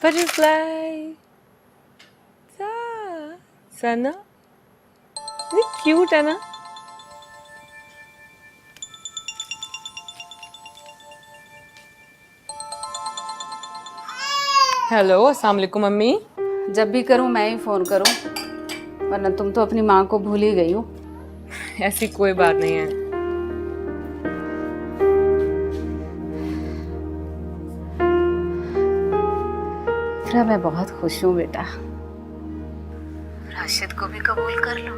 Butterfly. सना ये cute है ना? हेलो, अस्सलाम वालेकुम मम्मी। जब भी करूं मैं ही फोन करूं, वरना तुम तो अपनी माँ को भूल ही गई हो। ऐसी कोई बात नहीं है। फिर मैं बहुत खुश हूँ बेटा। राशिद को भी कबूल कर लो,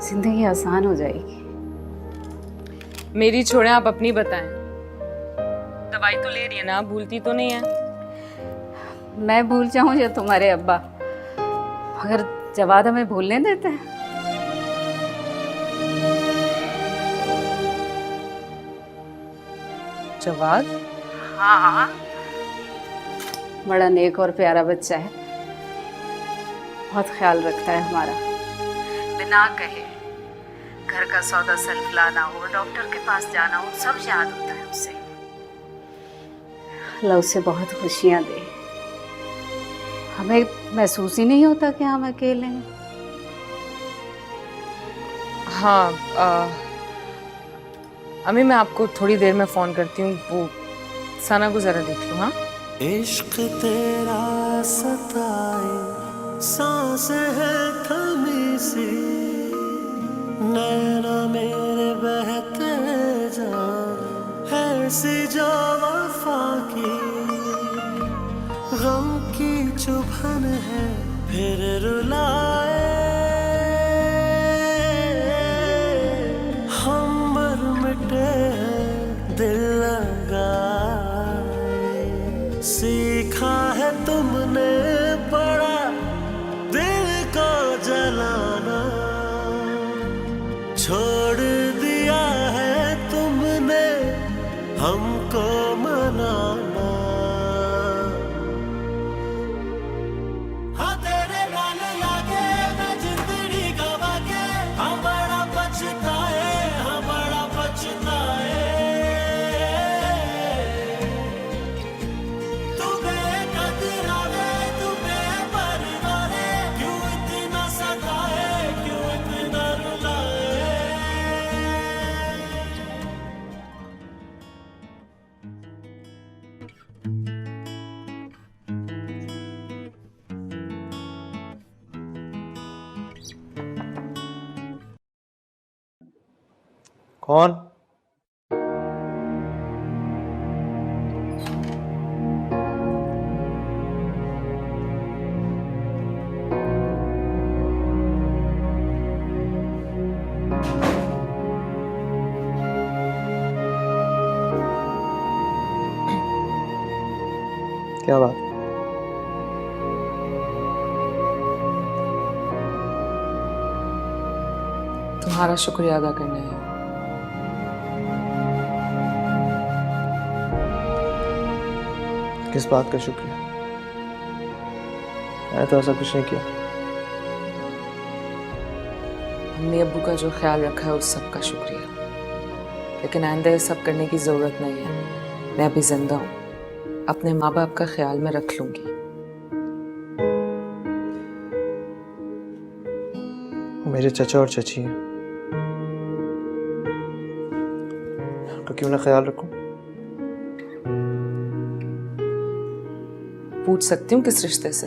जिंदगी आसान हो जाएगी। मेरी छोड़ें, आप अपनी बताएं। दवाई तो ले रही है ना, भूलती तो नहीं है? मैं भूल जाऊं या तुम्हारे अब्बा, मगर जवाद हमें भूलने देते हैं? जवाद? हाँ, बड़ा नेक और प्यारा बच्चा है, बहुत ख्याल रखता है हमारा। बिना कहे घर का सौदा सेल्फ लाना हो, डॉक्टर के पास जाना हो, सब याद होता है उसे। अल्लाह उसे बहुत खुशियां दे। हमें महसूस ही नहीं होता कि हम अकेले हैं। हाँ, अम्मी मैं आपको थोड़ी देर में फ़ोन करती हूँ। वो सना को ज़रा देख लो। हाँ, इश्क तेरा सताए, सांस है थमी सी, नैना मेरे बहते जाए, ऐसी जो वफा की, गम की चुभन है फिर रुलाए, हम मर मिटे हैं दिल लगाए, सीखा है तुमने बड़ा दिल को जलाना, छोड़ दिया है तुमने हमको मनाना। हाँ तेरे नाल लागे मैं जिंदड़ी गवा के, हाँ बड़ा पछताए, हाँ बड़ा पछताए, तू बेकदरा वे, तू बेपरवाह रे, क्यों इतना सताए, क्यों इतना रुलाए। कौन? क्या बात? तुम्हारा शुक्रिया अदा करना है। किस बात का शुक्रिया? मैंने तो ऐसा कुछ नहीं किया। अम्मी अब्बू का जो ख्याल रखा है उस सब का शुक्रिया, लेकिन आइंदा ये सब करने की ज़रूरत नहीं है। मैं अभी जिंदा हूँ, अपने माँ बाप का ख्याल में रख लूँगी। वो मेरे चचा और चची हैं, उनका क्यों ना ख्याल रखूं? पूछ सकती हूँ किस रिश्ते से?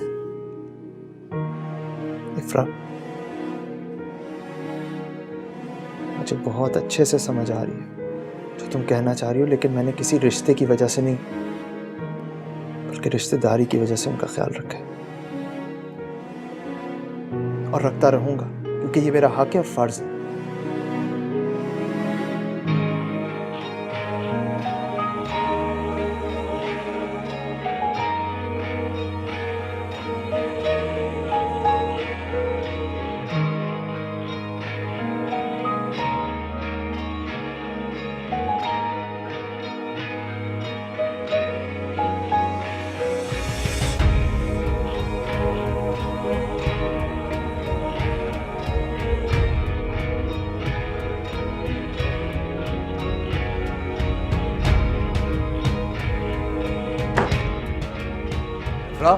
इफ्रा, मुझे बहुत अच्छे से समझ आ रही है जो तुम कहना चाह रही हो, लेकिन मैंने किसी रिश्ते की वजह से नहीं, बल्कि रिश्तेदारी की वजह से उनका ख्याल रखा है और रखता रहूंगा, क्योंकि ये मेरा हक है और फर्ज है। इफ्रा,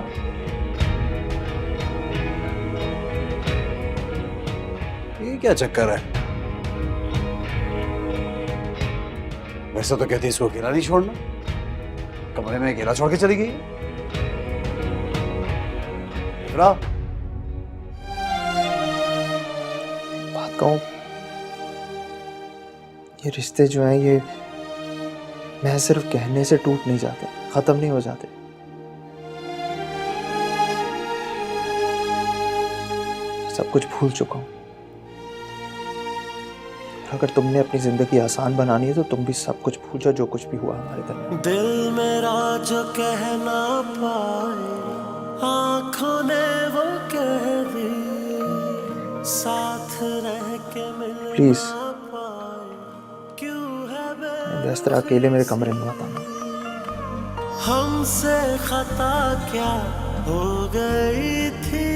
ये क्या चक्कर है? वैसे तो कहती इसको अकेला नहीं छोड़ना, कमरे में अकेला छोड़ के चली गई। इफ्रा, बात कहूँ, ये रिश्ते जो हैं ये मैं सिर्फ कहने से टूट नहीं जाते, खत्म नहीं हो जाते। सब कुछ भूल चुका हूँ। अगर तुमने अपनी जिंदगी आसान बनानी है तो तुम भी सब कुछ भूल जाओ जो कुछ भी हुआ हमारे दरमियान। दिल मेरा जो कह ना पाए आंखों ने वो कह दी, साथ रह के मिल प्लीज ना पाए, क्यों है इस तरह अकेले मेरे कमरे में मत आना। हमसे खता क्या हो गई थी,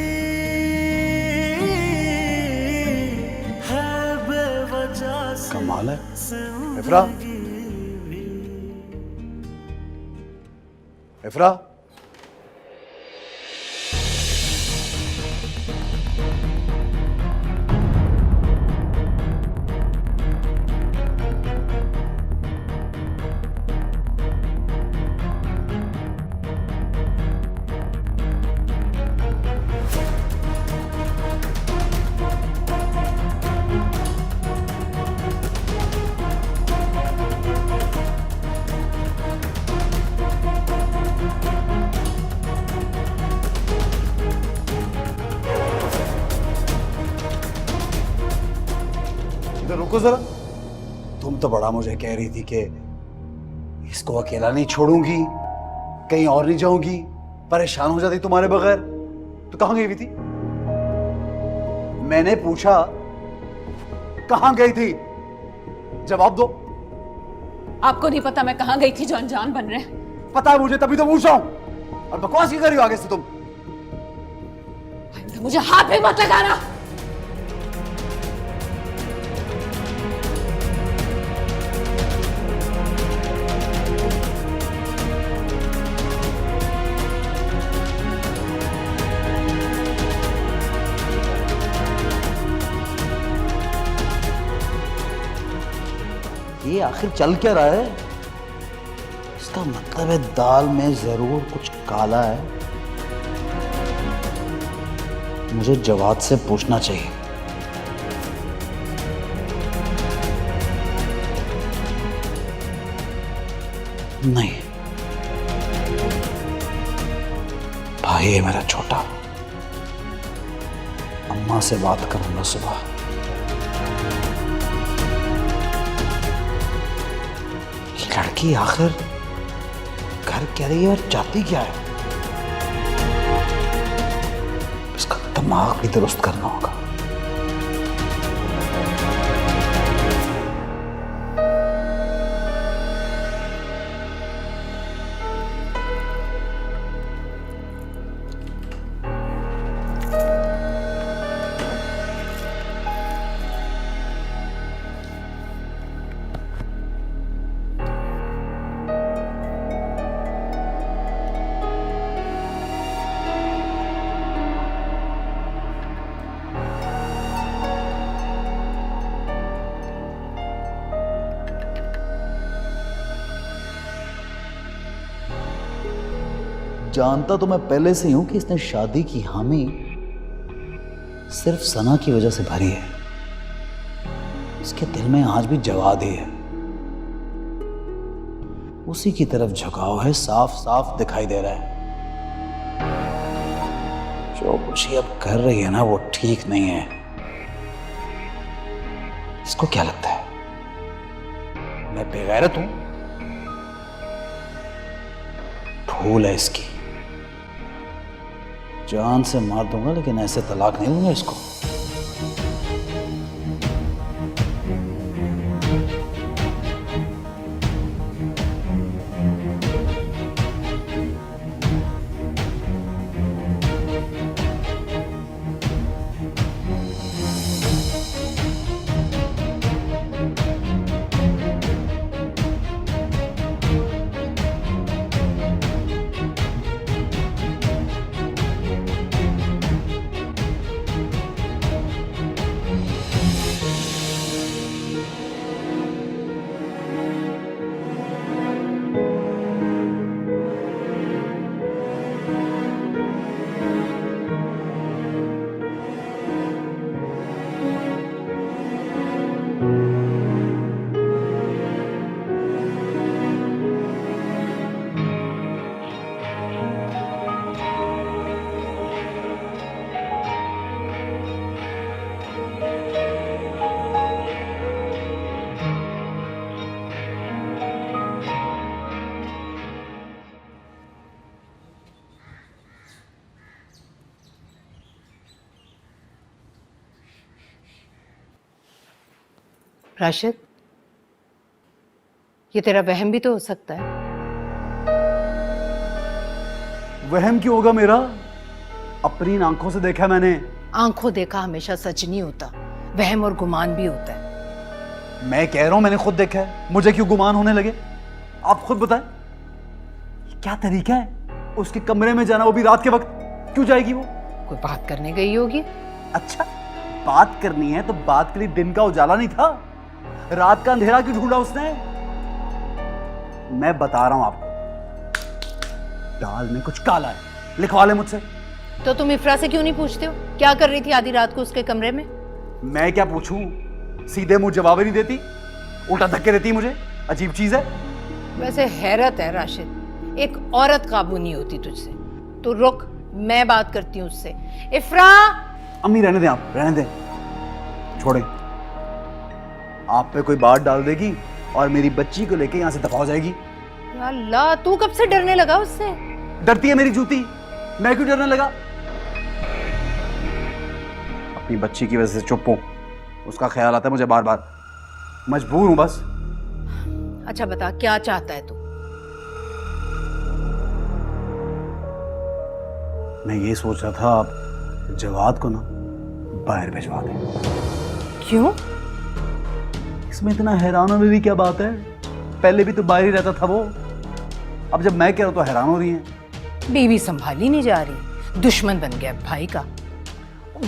बेवजह से कमाल है। इफ्रा, इफ्रा, रुको जरा। तुम तो बड़ा मुझे कह रही थी कि इसको अकेला नहीं छोड़ूंगी, कहीं और नहीं जाऊंगी, परेशान हो जाती तुम्हारे बगैर। तो कहां गई हुई थी? मैंने पूछा कहां गई थी, जवाब दो। आपको नहीं पता मैं कहाँ गई थी जो अनजान बन रहे हैं? पता है मुझे, तभी तो पूछ रहा हूं। और बकवास ही कर रही हो आगे से तुम। मुझे हाथ भी मत लगाना। ये आखिर चल क्या रहा है? इसका मतलब है दाल में जरूर कुछ काला है। मुझे जवाब से पूछना चाहिए। नहीं, भाई है मेरा छोटा, अम्मा से बात करूंगा सुबह। लड़की आखिर घर क्या रही है और चाहती क्या है? इसका दिमाग भी दुरुस्त करना होगा। जानता तो मैं पहले से ही हूं कि इसने शादी की हामी सिर्फ सना की वजह से भरी है। इसके दिल में आज भी जवाद ही है, उसी की तरफ झुकाव है, साफ साफ दिखाई दे रहा है। जो कुछ ये अब कर रही है ना वो ठीक नहीं है। इसको क्या लगता है मैं बेगैरत हूं? भूल है इसकी। जान से मार दूंगा लेकिन ऐसे तलाक नहीं दूंगा इसको। राशिद, ये तेरा वहम भी तो हो सकता है। वहम क्यों होगा मेरा? अपनी आंखों से देखा मैंने। आंखों देखा हमेशा सच नहीं होता, वहम और गुमान भी होता है। मैं कह रहा हूं मैंने खुद देखा है, मुझे क्यों गुमान होने लगे? आप खुद बताएं, क्या तरीका है उसके कमरे में जाना, वो भी रात के वक्त? क्यों जाएगी वो? कोई बात करने गई होगी। अच्छा, बात करनी है तो बात के लिए दिन का उजाला नहीं था, रात का अंधेरा क्यों ढूंढा उसने? मैं बता रहा हूं आपको, दाल में कुछ काला है, लिखवा ले मुझसे। तो तुम इफ्रा से क्यों नहीं पूछते हो क्या कर रही थी आधी रात को उसके कमरे में? मैं क्या पूछूं? सीधे मुंह जवाब ही नहीं देती, उल्टा धक्के देती मुझे। अजीब चीज है। वैसे हैरत है राशिद, एक औरत काबू नहीं होती तुझसे। तो रुक, मैं बात करती हूँ उससे। इफ्रा! अम्मी रहने दें, आप रहने दें, छोड़ें। आप पे कोई बात डाल देगी और मेरी बच्ची को लेके यहां से दफा हो जाएगी। या अल्लाह, तू कब से डरने लगा उससे? डरती है मेरी जूती, मैं क्यों डरने लगा? अपनी बच्ची की वजह से चुप हूं, उसका ख्याल आता है मुझे बार बार, मजबूर हूं बस। अच्छा बता, क्या चाहता है तू? मैं ये सोच रहा था आप जवाद को ना बाहर भिजवा दें। क्यों? इसमें इतना हैरान होने की क्या बात है? पहले भी तो बाहर ही रहता था वो, अब जब मैं कह रहा हूं तो हैरान हो रही हैं। बीवी संभाली नहीं जा रही, दुश्मन बन गया भाई का।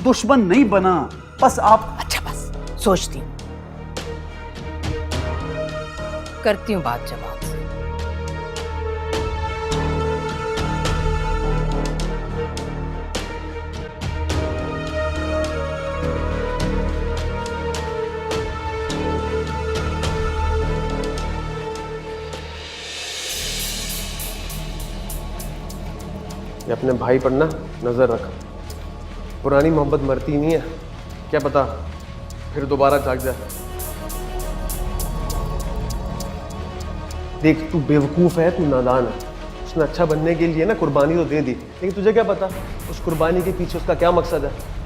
दुश्मन नहीं बना, बस आप। अच्छा बस, सोचती हूँ, करती हूँ बात जवाब से। ये अपने भाई पर ना नजर रख, पुरानी मोहब्बत मरती नहीं है, क्या पता फिर दोबारा जाग जाए। देख, तू बेवकूफ़ है, तू नादान है। उसने अच्छा बनने के लिए ना कुर्बानी तो दे दी, लेकिन तुझे क्या पता उस कुर्बानी के पीछे उसका क्या मकसद है।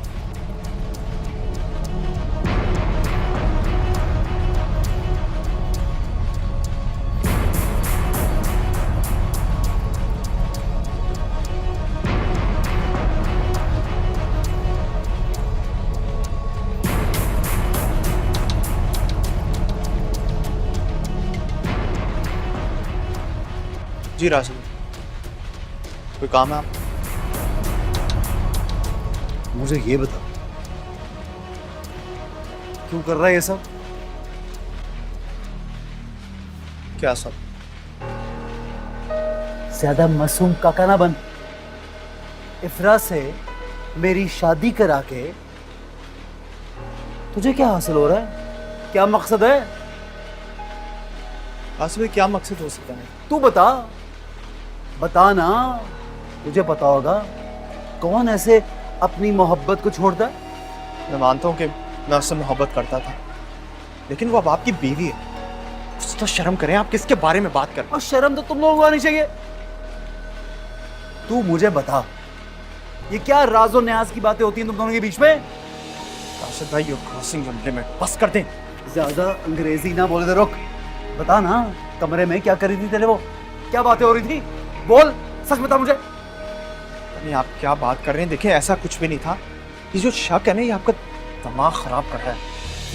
जी राशिद, कोई काम है आप? मुझे ये बता, क्यों कर रहा है ये सब? क्या सब? ज्यादा मासूम काका ना बन। इफ्रा से मेरी शादी करा के तुझे क्या हासिल हो रहा है? क्या मकसद है? आसिफ, क्या मकसद हो सकता है? तू बता, बता ना, तुझे पता होगा। कौन ऐसे अपनी मोहब्बत को छोड़ता है? मैं मानता हूँ कि मैं उससे मोहब्बत करता था, लेकिन वो अब आपकी बीवी है। कुछ तो शर्म करें, आप किसके बारे में बात कर रहे हैं? और शर्म तो तुम लोगों को आनी चाहिए। तू मुझे बता, ये क्या राज़ो न्याज की बातें होती हैं तुम दोनों के बीच में? राशिद भाई, यू क्रॉसिंग योर लिमिट, बस कर दें। ज्यादा अंग्रेजी ना बोले तो रुक। बता ना, कमरे में क्या कर रही थी तेरे वो? क्या बातें हो रही थी? बोल, सच बता मुझे। नहीं, आप क्या बात कर रहे हैं? देखिए, ऐसा कुछ भी नहीं था। ये जो शक है ना, ये आपका दिमाग खराब कर रहा है।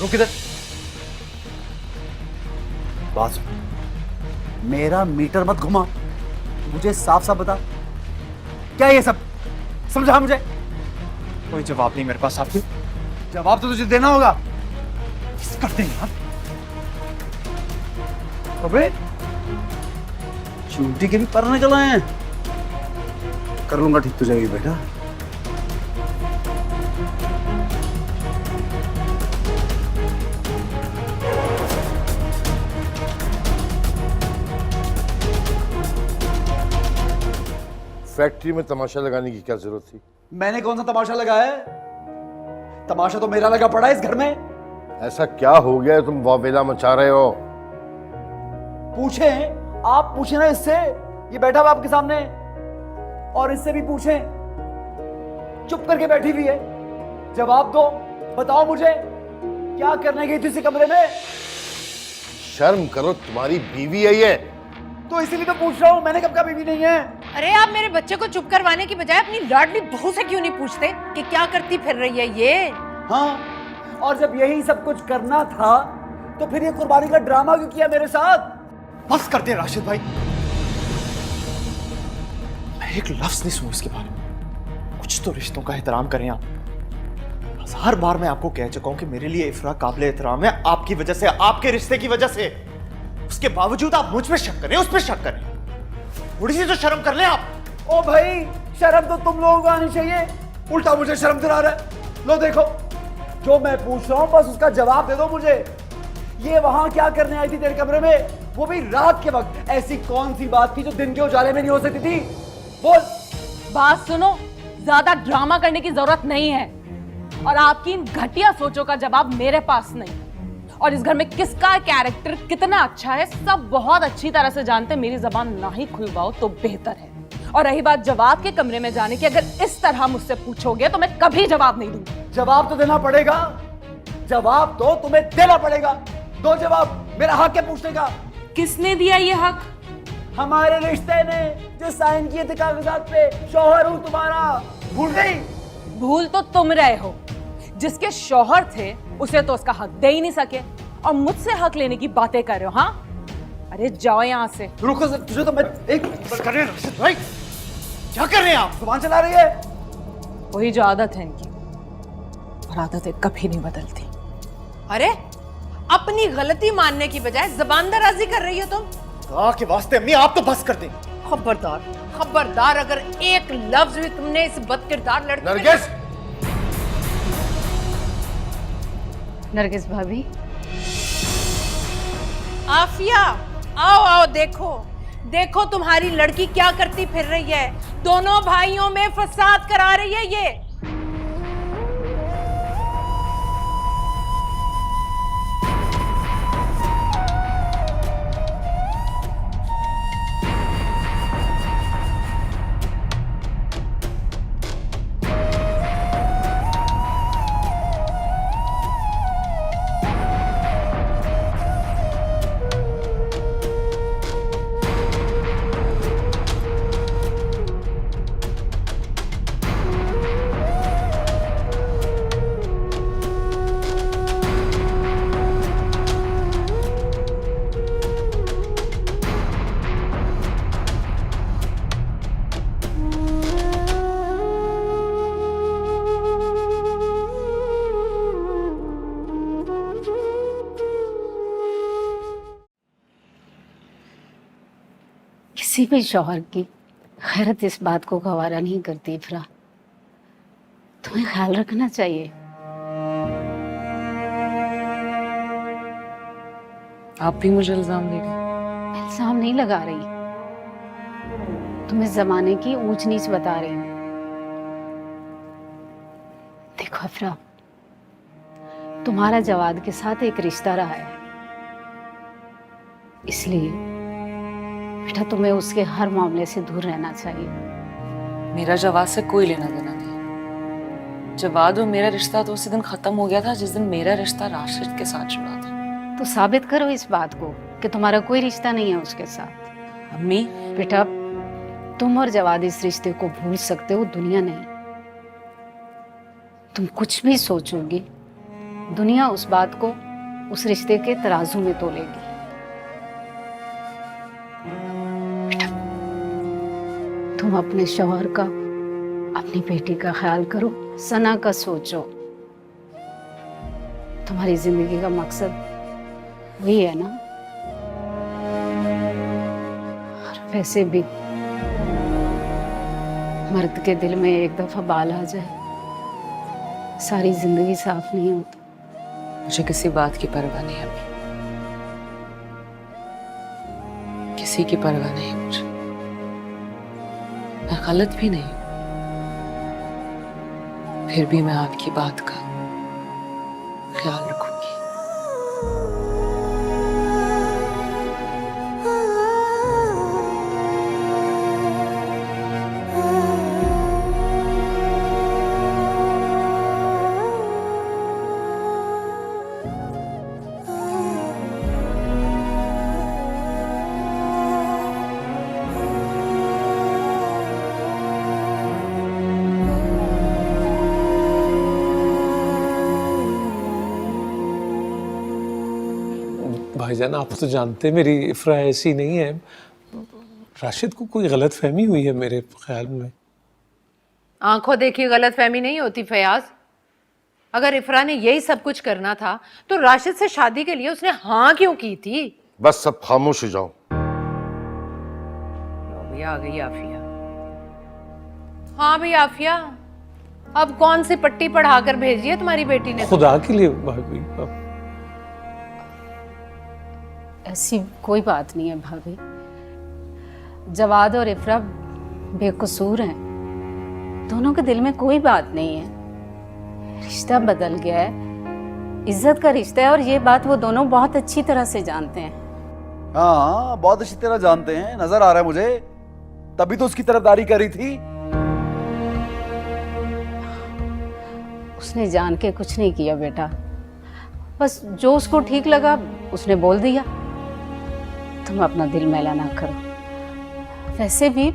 रुक इधर, बात सुन। मेरा मीटर मत घुमा, मुझे साफ साफ बता, क्या ये सब? समझा मुझे? कोई जवाब नहीं मेरे पास आपके। जवाब तो तुझे देना होगा। करते हैं यार। अबे चूंटी के भी पर निकल आए हैं। कर लूंगा ठीक, तुझे भी बेटा। फैक्ट्री में तमाशा लगाने की क्या जरूरत थी? मैंने कौन सा तमाशा लगाया है? तमाशा तो मेरा लगा पड़ा है इस घर में। ऐसा क्या हो गया है तुम वावेला मचा रहे हो? पूछे, आप पूछे ना इससे, ये बैठा हुआ आपके सामने, और इससे भी पूछे, चुप करके बैठी हुई है। जवाब दो, बताओ मुझे क्या करने गई थी इसी कमरे में? शर्म करो, तुम्हारी बीवी है ये। तो इसीलिए तो पूछ रहा हूँ, मैंने कब का बीवी नहीं है। अरे आप मेरे बच्चे को चुप करवाने की बजाय अपनी लाडली बहू से क्यों नहीं पूछते कि क्या करती फिर रही है ये? हाँ, और जब यही सब कुछ करना था तो फिर ये कुर्बानी का ड्रामा क्यों किया मेरे साथ? बस करते हैं राशिद भाई, मैं एक लफ्ज नहीं सुनूं इसके बारे में। कुछ तो रिश्तों का एहतराम करें आप। हर बार मैं आपको कह चुका हूं कि मेरे लिए इफ्रा काबिल एहतराम है, आपकी वजह से, आपके रिश्ते की वजह से। उसके बावजूद आप मुझ पे शक करें, उस पे शक करें। थोड़ी सी तो शर्म कर लें आप। ओ भाई, शर्म तो तुम लोगों को आनी चाहिए, उल्टा मुझे शर्म दिला रहा है। लो देखो, जो मैं पूछ रहा हूं बस उसका जवाब दे दो मुझे। ये वहां क्या करने आई थी तेरे कमरे में, वो भी रात के वक्त? ऐसी कौन सी बात थी जो दिन के उजाले में नहीं हो सकती थी? बोल। बात सुनो, ज्यादा ड्रामा करने की जरूरत नहीं है, और आपकी इन घटिया सोचों का जवाब मेरे पास नहीं। और इस घर में किसका कैरेक्टर कितना अच्छा है सब बहुत अच्छी तरह से जानते। मेरी जबान ना ही खुलवाओ तो बेहतर है। और रही बात जवाब के कमरे में जाने की, अगर इस तरह मुझसे पूछोगे तो मैं कभी जवाब नहीं दूंगी। जवाब तो देना पड़ेगा, जवाब तो तुम्हें देना पड़ेगा। दो जवाब, मेरा हक है पूछने का। किसने दिया ये हक? हमारे रिश्ते ने जो साइन किए थे कागजात पे, शौहर हूं तुम्हारा, भूल गई? भूल तो तुम रहे हो। जिसके शौहर थे उसे तो उसका हक दे ही नहीं सके, और मुझसे हक लेने की बातें कर रहे हो। हाँ, अरे जाओ यहां से। रुको, तुझे तो मैं एक कर रहे हैं राशिद भाई, क्या कर रहे हैं आप? जुबान चला रही है। वही जो आदत है इनकी, और आदतें कभी नहीं बदलती। अरे अपनी गलती मानने की बजाय जबान दराजी कर रही हो तुम। के वास्ते अम्मी आप तो बस कर दें। खबरदार, खबरदार, अगर एक लफ्ज भी तुमने इस बदकिरदार लड़की पे- नरगिस, नरगिस भाभी, आफिया, आओ आओ, देखो देखो तुम्हारी लड़की क्या करती फिर रही है। दोनों भाइयों में फसाद करा रही है ये। किसी भी शौहर की खैरत इस बात को गवारा नहीं करती इफ्रा। तुम्हें ख्याल रखना चाहिए। आप भी मुझे इल्जाम दे रही? मैं इल्जाम नहीं लगा रही, तुम्हें जमाने की ऊंच नीच बता रही हूँ। देखो इफ्रा, तुम्हारा जवाद के साथ एक रिश्ता रहा है, इसलिए बेटा तुम्हें उसके हर मामले से दूर रहना चाहिए। मेरा जवाद से कोई लेना देना नहीं। जवाद और मेरा रिश्ता तो उसी दिन खत्म हो गया था जिस दिन मेरा रिश्ता राशिद के साथ जुड़ा था। तो साबित करो इस बात को कि तुम्हारा कोई रिश्ता नहीं है उसके साथ। अम्मी, बेटा तुम और जवाद इस रिश्ते को भूल सकते हो, दुनिया नहीं। तुम कुछ भी सोचोगी, दुनिया उस बात को उस रिश्ते के तराजू में तोलेगी। तुम अपने शौहर का, अपनी बेटी का ख्याल करो, सना का सोचो। तुम्हारी जिंदगी का मकसद वही है ना। और वैसे भी मर्द के दिल में एक दफा बाल आ जाए, सारी जिंदगी साफ नहीं होती। मुझे किसी बात की परवाह नहीं अम्मी, किसी की परवाह नहीं मुझे। मैं गलत भी नहीं, फिर भी मैं आपकी बात का ख्याल रखूंगी। भाईजान, आप तो जानते मेरी इफ्रा ऐसी नहीं है। राशिद को कोई गलत फहमी हुई है मेरे ख्याल में। आंखों देखी गलत फहमी नहीं होती फयाज। अगर इफ्रा ने यही सब कुछ करना था तो राशिद से शादी के लिए उसने हाँ क्यों की थी? बस सब खामोश हो जाओ। भी आ गई आफिया। हाँ भी आफिया, अब कौन सी पट्टी पढ़ाकर भेजी है तुम्हारी बेटी ने? खुदा के लिए भाभी। ऐसी कोई बात नहीं है भाभी। जवाद और इफ्रा बेकसूर हैं। दोनों के दिल में कोई बात नहीं है। रिश्ता बदल गया है, इज्जत का रिश्ता है, और ये बात वो दोनों बहुत अच्छी तरह से जानते हैं। हाँ, बहुत अच्छी तरह जानते हैं, नजर आ रहा है मुझे। तभी तो उसकी तरफदारी करी थी। उसने जान के कुछ नहीं किया बेटा, बस जो उसको ठीक लगा उसने बोल दिया। तुम अपना दिल मैला ना करो। वैसे भी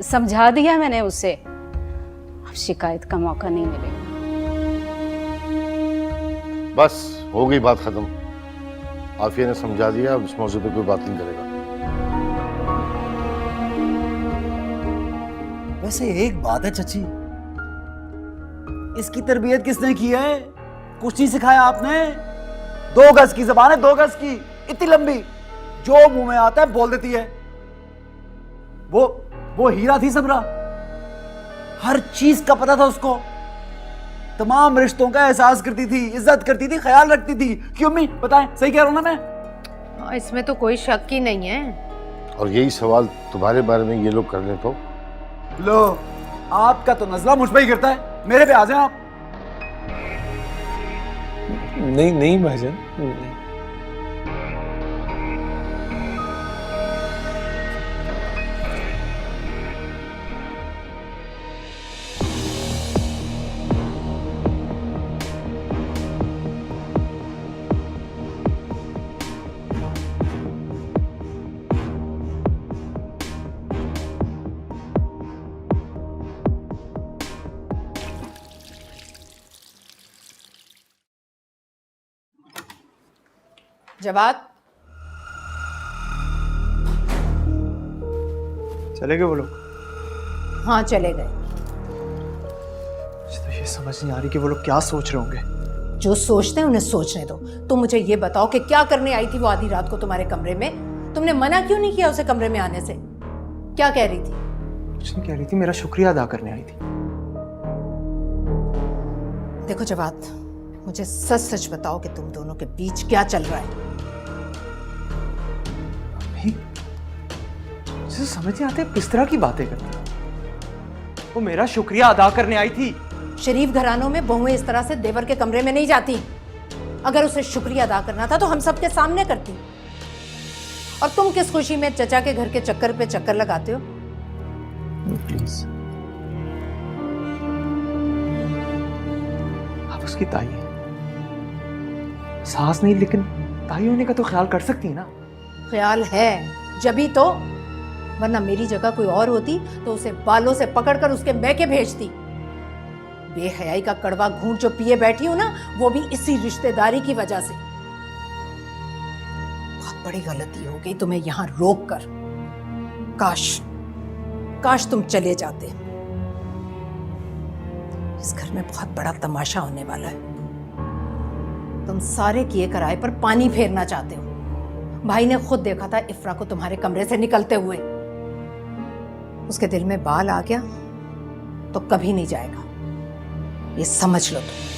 समझा दिया मैंने उसे, अब शिकायत का मौका नहीं मिलेगा। बस हो गई बात खत्म। आफिया ने समझा दिया, अब इस मौजूद पे कोई बात नहीं करेगा। वैसे एक बात है चची, इसकी तरबियत किसने की है? कुछ नहीं सिखाया आपने। 2 गज की जबान है, 2 गज की, इतनी लंबी, जो मुंह में आता है बोल देती है। वो हीरा थी सबरा, हर चीज का पता था उसको, तमाम रिश्तों का एहसास करती थी, इज्जत करती थी, ख्याल रखती थी। क्यों अम्मी, बताएं, सही कह रहा हूं ना मैं? इसमें तो कोई शक ही नहीं है। और यही सवाल तुम्हारे बारे में ये लोग कर ले तो? लो, आपका तो नजला मुझ पे ही गिरता है, मेरे पे आ जाए आप। नहीं नहीं भाईजान, नहीं। जवाद, चले गए वो लोग? हाँ चले गए। मुझे तो ये समझ नहीं आ रही कि वो लोग क्या सोच रहे होंगे। जो सोचते हैं उन्हें सोचने दो। तुम मुझे ये बताओ कि क्या करने आई थी वो आधी रात को तुम्हारे कमरे में? तुमने मना क्यों नहीं किया उसे कमरे में आने से? क्या कह रही थी? कुछ नहीं कह रही थी, मेरा शुक्रिया अदा करने आई थी। देखो जवाद, मुझे सच सच बताओ कि तुम दोनों के बीच क्या चल रहा है? मुझे समझ नहीं आते किस तरह की बातें करती। वो मेरा शुक्रिया अदा करने आई थी। शरीफ घरानों में बहुएं इस तरह से देवर के कमरे में नहीं जाती। अगर उसे शुक्रिया अदा करना था तो हम सबके सामने करती। और तुम किस खुशी में चचा के घर के चक्कर पे चक्कर लगाते हो? प्लीज, आप उसकी ताई हैं, सास नहीं लेकिन ताई होने का तो ख्याल कर सकती है ना? ख्याल है जभी तो, वरना मेरी जगह कोई और होती तो उसे बालों से पकड़कर उसके मैके भेजती। बेहयाई का कड़वा घूंट जो पिए बैठी हूं ना, वो भी इसी रिश्तेदारी की वजह से। बहुत बड़ी गलती हो गई तुम्हें यहां रोक कर। काश तुम चले जाते। इस घर में बहुत बड़ा तमाशा होने वाला है। तुम सारे किए कराए पर पानी फेरना चाहते हो। भाई ने खुद देखा था इफ्रा को तुम्हारे कमरे से निकलते हुए। उसके दिल में बाल आ गया तो कभी नहीं जाएगा, ये समझ लो तुम।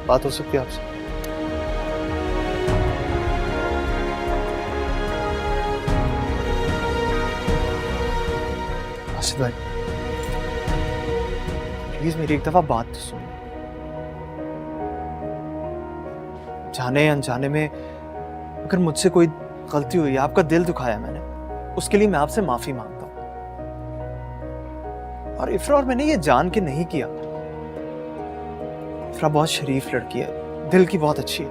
बात हो सकती है आपसे? राशिद भाई, प्लीज मेरी एक दफा बात तो सुनो। जाने अनजाने में अगर मुझसे कोई गलती हुई, आपका दिल दुखाया मैंने, उसके लिए मैं आपसे माफी मांगता हूं। और इफ्रा और मैंने ये जान के नहीं किया। इफ्रा बहुत शरीफ लड़की है, दिल की बहुत अच्छी है।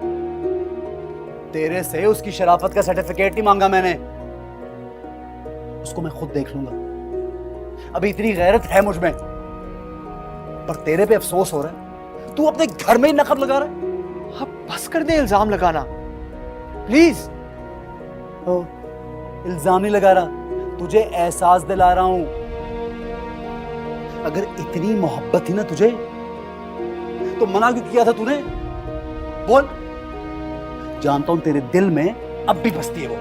तेरे से उसकी शराफत का सर्टिफिकेट नहीं मांगा मैंने, उसको मैं खुद देख लूंगा। अभी इतनी गैरत है मुझ में, पर तेरे पे अफसोस हो रहा है। तू अपने घर में ही नकब लगा रहा है। आप बस कर दे इल्जाम लगाना प्लीज। ओ, इल्जाम नहीं लगा रहा, तुझे एहसास दिला रहा हूं। अगर इतनी मोहब्बत थी ना तुझे, तो मना क्यों किया था तूने? बोल। जानता हूं तेरे दिल में अब भी बसती है वो।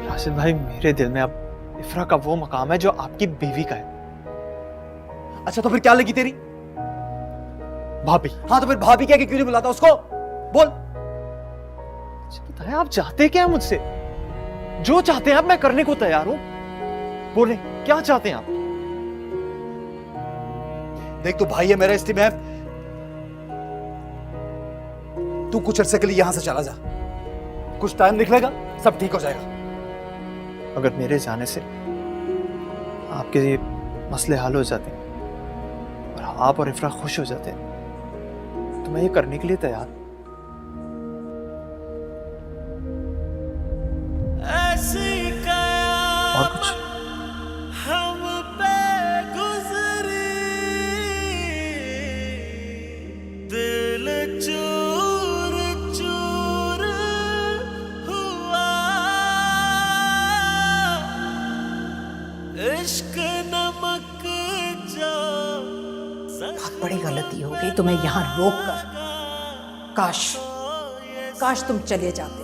राशिद भाई, मेरे दिल में अब इफ्रा का वो मकाम है जो आपकी बीवी का है। अच्छा तो फिर क्या लगी तेरी? भाभी। हाँ तो फिर भाभी क्या, क्यों नहीं बुलाता उसको? बोल। बताएं आप चाहते क्या हैं मुझसे? जो चाहते हैं आप, मैं करने को तैयार हूं। बोले क्या चाहते हैं आप? देख तू भाई है मेरा, इसलिए मैं, तू कुछ अरसे के लिए यहां से चला जा। कुछ टाइम निकलेगा, सब ठीक हो जाएगा। अगर मेरे जाने से आपके ये मसले हल हो जाते हैं और आप और इफ्रा खुश हो जाते हैं, तो मैं ये करने के लिए तैयार हूं। ऐसी और कुछ? हम पे गुजरी, दिल चूर चूर हुआ, इश्क नमक जा। बहुत बड़ी गलती हो गई तुम्हें यहाँ रोक कर। काश तुम चले जाते।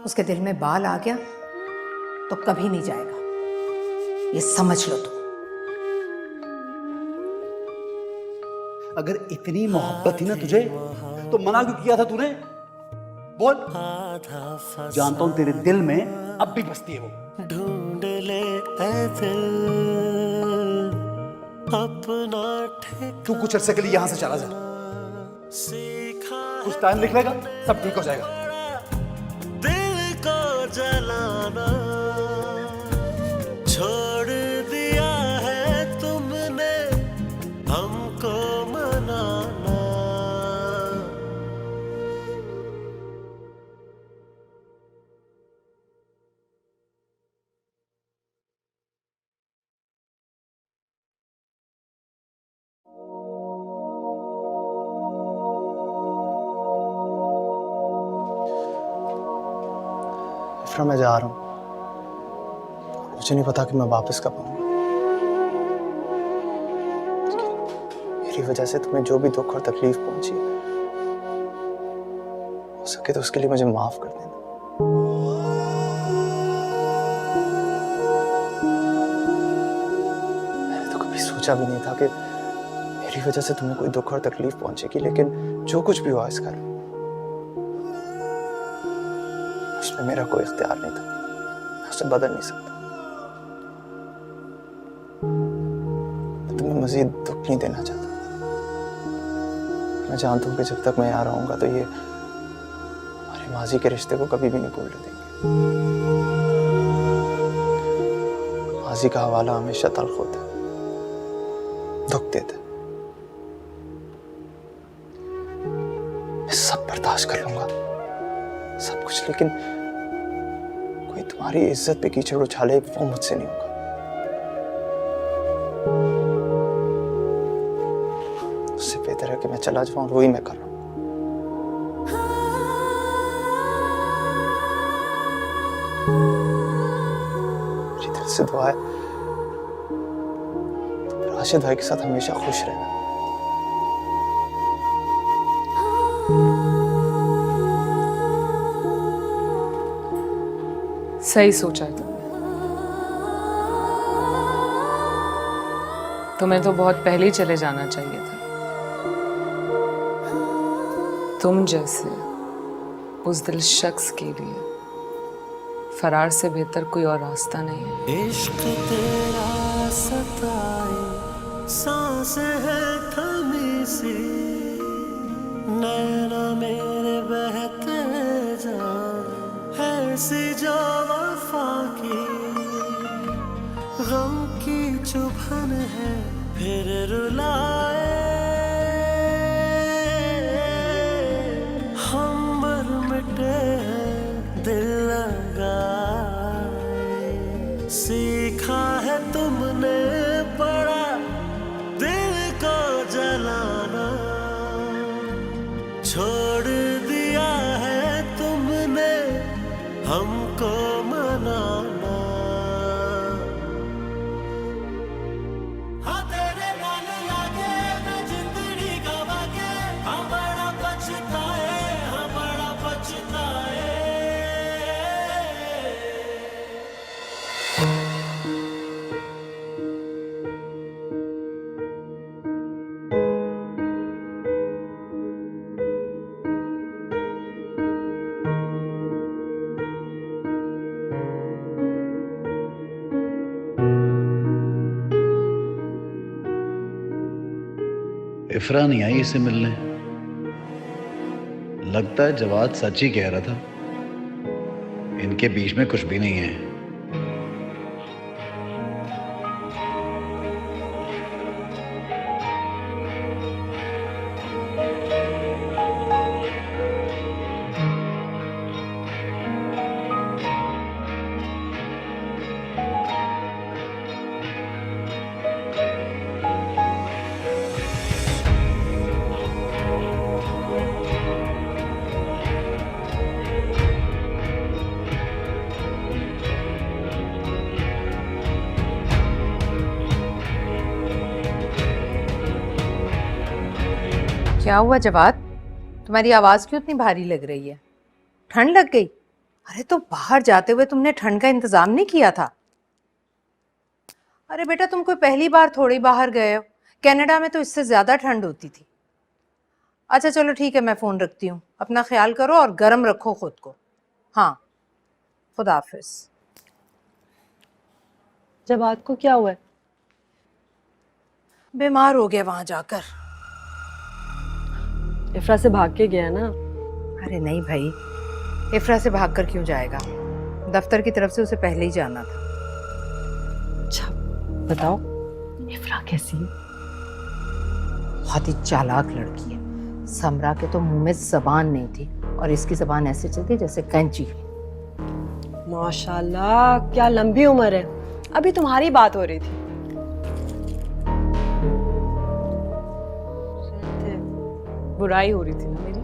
उसके दिल में बाल आ गया तो कभी नहीं जाएगा, ये समझ लो तुम। अगर इतनी मोहब्बत थी ना तुझे, तो मना क्यों किया था तूने? बोल। जानता हूं तेरे दिल में अब भी बसती है वो। ढूंढ ले ऐ दिल अपना ठिकाना, तू कुछ अरसे के लिए यहां से चला जा। सीखा कुछ टाइम निकलेगा, सब ठीक हो जाएगा। दिल को जलाना, छोड़ दिया है तुमने हमको मनाना। इफ्रा, मैं जा रहा हूं। मुझे नहीं पता कि मैं वापस कब आऊंगा। मेरी वजह से तुम्हें जो भी दुख और तकलीफ पहुंची, हो सके तो उसके लिए मुझे माफ कर देना। मैंने तो कभी सोचा भी नहीं था कि मेरी वजह से तुम्हें कोई दुख और तकलीफ पहुंचेगी, लेकिन जो कुछ भी हुआ इस घर में, उसमें मेरा कोई इख्तियार नहीं था। मैं उसे बदल नहीं सकता। मैं तुम्हें मजीद दुख नहीं देना चाहता। मैं जानता हूं कि जब तक मैं यहाँ रहूंगा तो ये हमारे माजी के रिश्ते को कभी भी नहीं भूलने देंगे। माजी का हवाला हमेशा तल्ख होता है, दुख देता है। मैं सब बर्दाश्त कर लूंगा, सब कुछ, लेकिन कोई तुम्हारी इज्जत पे कीचड़ उछाले, वो मुझसे नहीं होगा। उससे बेहतर है कि मैं चला जाऊं, और वही मैं कर रहा हूं। मेरी दिल से दुआ है तुम राशिद भाई के साथ हमेशा खुश रहना। सही सोचा है तुमने। तुम्हें तो बहुत पहले ही चले जाना चाहिए था। तुम जैसे बुज़दिल शख्स के लिए फरार से बेहतर कोई और रास्ता नहीं है। इश्क तेरा सताए, सांस है थमी सी, नैना मेरे बहते जा, ऐसी जो वफा की गम की चुभन है, फिर रुलाए हम मर मिटे हैं दिल लगाए। सीखा है तुमने बड़ा दिल को जलाना, छोड़ दिया है तुमने हमको मनाना। हाँ तेरे नाल लागे मैं जिंदड़ी गवा के, हाँ बड़ा पछताए, हाँ बड़ा पछताए। इफ्रा नहीं आई इसे मिलने। लगता है जवाद सच ही कह रहा था, इनके बीच में कुछ भी नहीं है। क्या हुआ जवाद, तुम्हारी आवाज क्यों इतनी भारी लग रही है? ठंड लग गई? अरे तो बाहर जाते हुए तुमने ठंड का इंतजाम नहीं किया था? अरे बेटा तुम कोई पहली बार थोड़ी बाहर गए हो, कनाडा में तो इससे ज्यादा ठंड होती थी। अच्छा चलो ठीक है, मैं फोन रखती हूँ, अपना ख्याल करो और गर्म रखो खुद को। हाँ खुदा हाफिज। जवाद को क्या हुआ है? बीमार हो गया वहां जाकर। इफ्रा से भाग के गया ना? अरे नहीं भाई, इफ्रा से भागकर क्यों जाएगा, दफ्तर की तरफ से उसे पहले ही जाना था। अच्छा बताओ, इफ्रा कैसी है? बहुत ही चालाक लड़की है। समरा के तो मुंह में जबान नहीं थी और इसकी जबान ऐसे चलती जैसे कैंची। माशाल्लाह क्या लंबी उम्र है। अभी तुम्हारी बात हो रही थी। बुराई हो रही थी ना मेरी?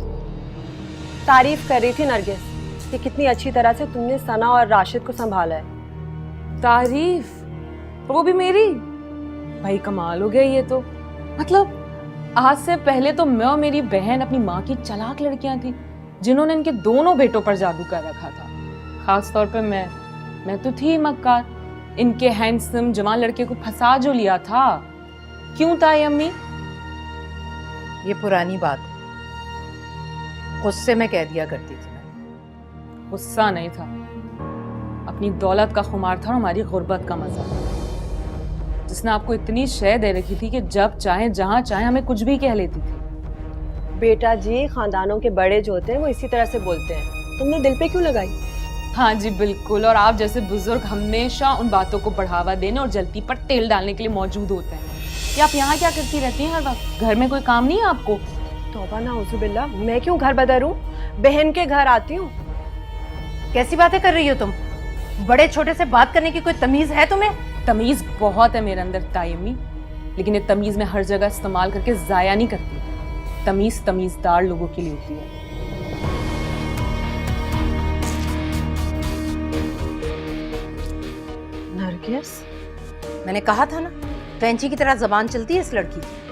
तारीफ कर रही थी नरगिस कि कितनी अच्छी तरह से तुमने सना और राशिद को संभाला है। तारीफ? वो भी मेरी? भाई कमाल हो गया ये तो। मतलब आज से पहले तो मैं और मेरी बहन अपनी माँ की चालाक लड़कियां थी जिन्होंने इनके दोनों बेटों पर जादू कर रखा था। खास तौर पे मैं तो थी मक्कार, इनके हैंडसम जवान लड़के को फंसा जो लिया था। क्यों ताई अम्मी? ये पुरानी बात है, गुस्से में कह दिया करती थी मैं। गुस्सा नहीं था, अपनी दौलत का खुमार था और हमारी गुर्बत का मजा, जिसने आपको इतनी शय दे रखी थी कि जब चाहे जहां चाहे हमें कुछ भी कह लेती थी। बेटा जी, खानदानों के बड़े जो होते हैं वो इसी तरह से बोलते हैं। तुमने दिल पे क्यों लगाई? हाँ जी बिल्कुल, और आप जैसे बुजुर्ग हमेशा उन बातों को बढ़ावा देने और जलती पर तेल डालने के लिए मौजूद होते हैं। कि आप यहाँ क्या करती रहती हैं हर वक्त? घर में कोई काम नहीं है आपको? तौबा नाउजुबिल्लाह, मैं क्यों घर बदरूं? बहन के घर आती हूँ। कैसी बातें कर रही हो तुम? बड़े छोटे से बात करने की कोई तमीज है तुम्हें? तमीज बहुत है मेरे अंदर ताई अम्मी, लेकिन ये तमीज मैं हर जगह इस्तेमाल करके जाया नहीं करती। तमीज तमीजदार लोगों के लिए होती है। नरगिस, मैंने कहा था ना, कैंची की तरह जबान चलती है इस लड़की की।